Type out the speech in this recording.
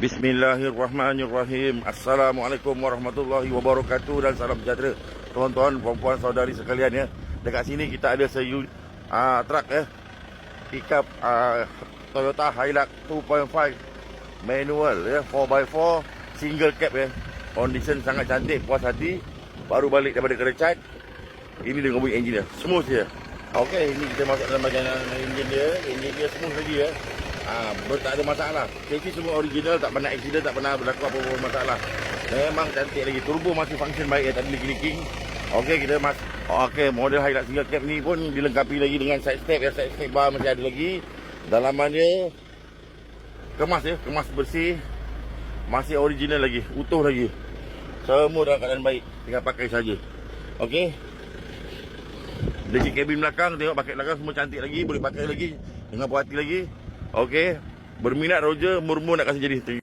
Bismillahirrahmanirrahim. Assalamualaikum warahmatullahi wabarakatuh dan salam sejahtera tuan-tuan, puan-puan, saudari sekalian ya. Dekat sini kita ada truk ya. Pickup Toyota Hilux 2.5 manual ya, 4x4 single cab ya. Condition sangat cantik, puas hati. Baru balik daripada Kerecat. Ini dengan bunyi enjin dia, smooth je. Okey, ini kita masuk dalam bahagian enjin dia. Enjin dia smooth lagi ya. Tak ada masalah. Chassis semua original, tak pernah accident, tak pernah berlaku apa-apa masalah. Memang cantik lagi. Turbo masih function baik ya, tak ada leaking. Okey, kita model Hilux single cab ni pun dilengkapi lagi dengan side step ya. Side step bar masih ada lagi. Dalaman dia kemas ya, kemas bersih. Masih original lagi, utuh lagi. Semua dalam keadaan baik, tinggal pakai saja. Okey. Dari kabin belakang, tengok paket belakang semua cantik lagi, boleh pakai lagi dengan puas hati lagi. Okey, berminat Roger, murmur nak kasi jadi. Terima